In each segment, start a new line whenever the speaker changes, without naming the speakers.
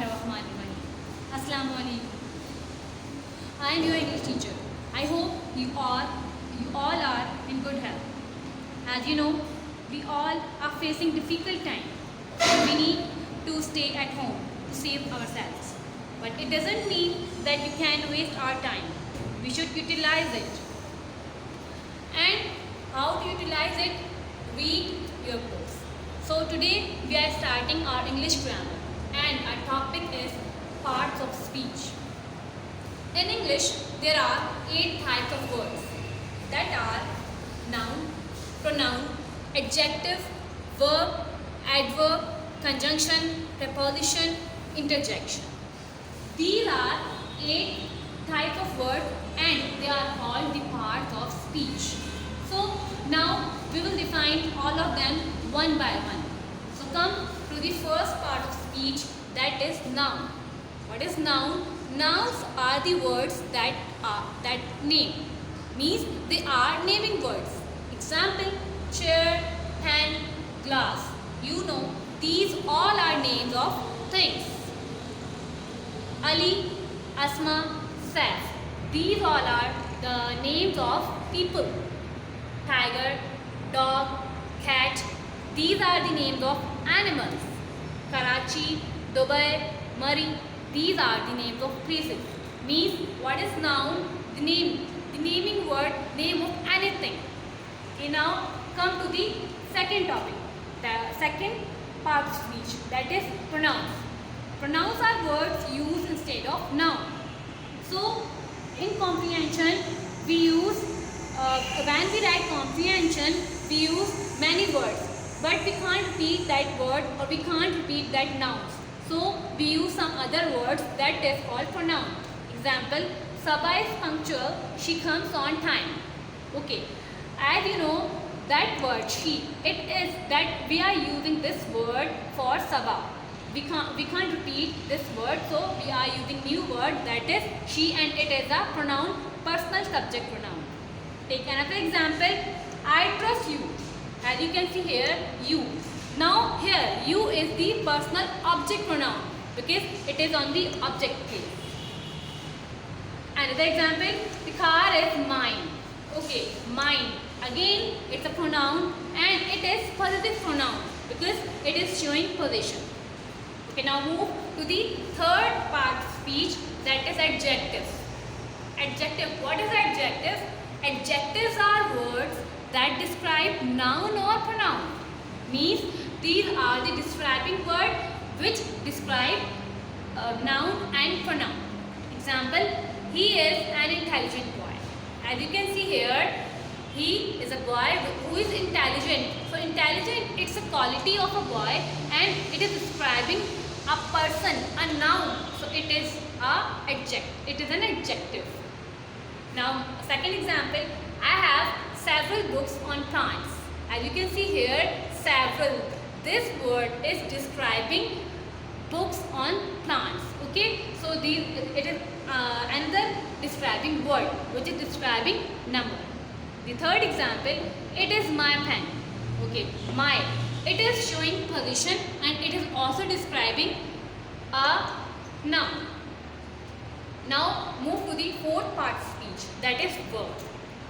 Bismillahirrahmanirrahim. Assalamu alaikum. I am your English teacher. I hope you all are in good health. As you know, we all are facing difficult time. We need to stay at home to save ourselves. But it doesn't mean that you can waste our time. We should utilize it. And how to utilize it? Read your books. So today we are starting our English grammar and our topic is parts of speech. In English, there are 8 types of words that are noun, pronoun, adjective, verb, adverb, conjunction, preposition, interjection. These are 8 types of words and they are called the parts of speech. So now we will define all of them one by one. So come to the first part of speech, that is noun. What is noun? Nouns are the words that name. Means they are naming words. Example, chair, pen, glass. You know, these all are names of things. Ali, Asma, Saif. These all are the names of people. Tiger, dog, cat. These are the names of animals. Karachi, Dubai, Murray. These are the names of places. Means what is noun? The naming word, name of anything. Okay, now come to the second topic. The second part of speech, that is pronouns. Pronouns are words used instead of noun. So in comprehension, we use when we write comprehension, we use many words, but we can't repeat that word or we can't repeat that nouns. So we use some other words that is called pronoun. Example, Sabha is punctual, she comes on time. Okay, as you know that word she, it is that we are using this word for Sabha. We can't repeat this word, so we are using new word that is she and it is a pronoun, personal subject pronoun. Take another example, I trust you. As you can see here, you. Now here, you is the personal object pronoun because it is on the object case. Another example, the car is mine. Okay, mine. Again, it's a pronoun and it is possessive pronoun because it is showing possession. Okay, now move to the third part of speech, that is adjective. Adjective. What is adjective? Adjectives are words that describe noun or pronoun. Means these are the describing words which describe noun and pronoun. Example, he is an intelligent boy. As you can see here, he is a boy who is intelligent. So intelligent, it's a quality of a boy and it is describing a person, a noun. So it is an adjective. Now second example, I have several books on plants. As you can see here, several. This word is describing books on plants. Okay, so it is another describing word which is describing number. The third example, it is my pen. Okay, my. It is showing position and it is also describing a noun. Now move to the fourth part of speech, that is verb.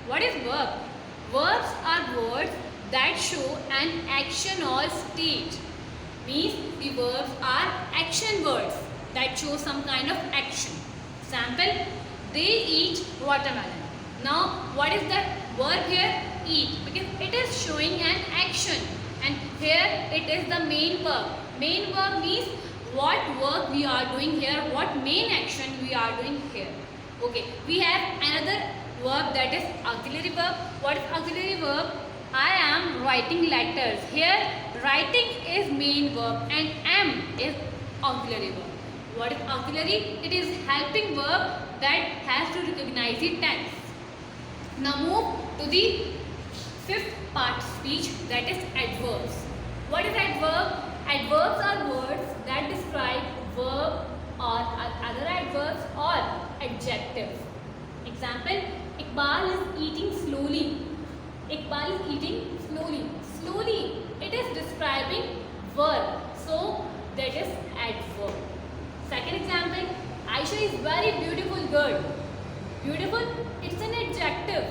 What is verb? Verbs are words that show an action or state. Means the verbs are action words that show some kind of action. Example, they eat watermelon. Now what is the verb here? Eat, because it is showing an action and here it is the main verb. Main verb means what work we are doing here, what main action we are doing here. Okay, we have another verb that is auxiliary verb. What is auxiliary verb? I am writing letters. Here writing is main verb and am is auxiliary verb. What is auxiliary? It is helping verb that has to recognize the tense. Now move to the fifth part of speech, that is adverbs. What is adverb? Adverbs are words that describe verb or other adverbs or adjective. Example, Iqbal is eating slowly. Iqbal is eating slowly. Slowly, it is describing verb. So that is adverb. Aisha is very beautiful girl. Beautiful, it's an adjective.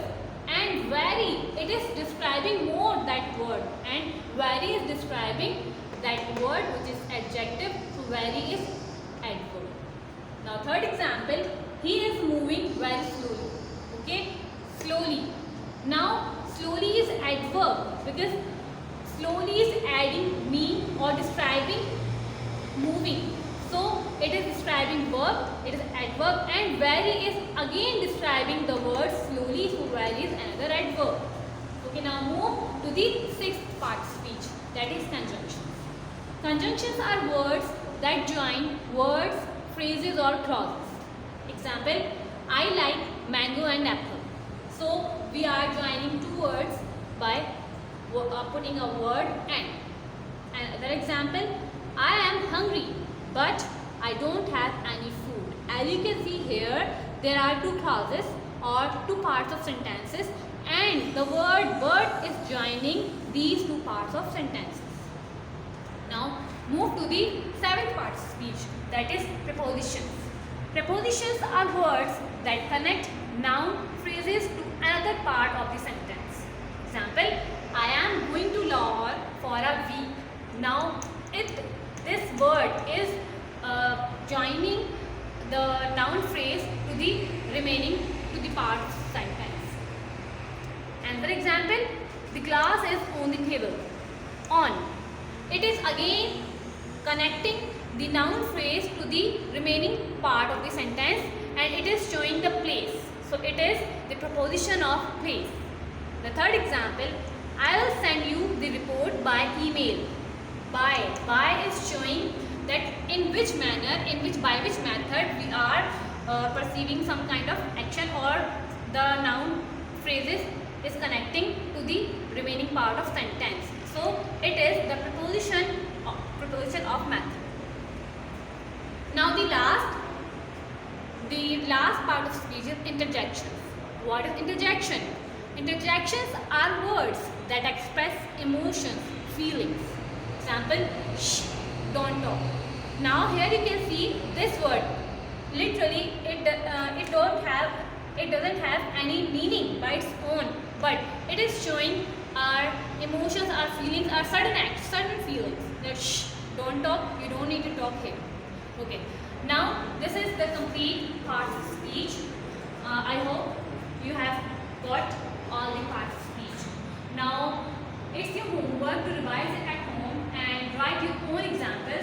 And very, it is describing more that word. And very is describing that word which is adjective. So very is adverb. Now third example, he is moving very slowly. Okay, slowly. Now slowly is adverb because slowly is adding me or describing moving. So it is describing verb, it is adverb, and very is again describing the word slowly. So very is another adverb. Okay, now move to the sixth part speech, that is conjunctions. Conjunctions are words that join words, phrases or clauses. Example, I like mango and apple. So we are joining two words by putting a word and. Another example, I am hungry but I don't have any food. As you can see here, there are two clauses or two parts of sentences, and the word but is joining these two parts of sentences. Now move to the seventh part speech, that is prepositions. Prepositions are words that connect noun phrases to another part of the sentence. Example, I am going to Lahore for a week. Now this word is joining the noun phrase to the remaining to the part sentence. Another example, the glass is on the table. On, it is again connecting the noun phrase to the remaining part of the sentence, and it is showing the place. So it is the preposition of place. The third example, I will send you the report by email. By is showing that in which manner, by which method we are perceiving some kind of action, or the noun phrases is connecting to the remaining part of sentence. So it is the preposition of method. Now the last part of speech is interjections. What is interjection? Interjections are words that express emotions, feelings. Example, shh, don't talk. Now here you can see this word. Literally, it doesn't have any meaning by its own, but it is showing our emotions, our feelings, our sudden acts, sudden feelings. That shh, don't talk. You don't need to talk here. Okay. Now this is the complete parts of speech. I hope you have got all the parts of speech. Now it's your homework to revise it at home and write your own example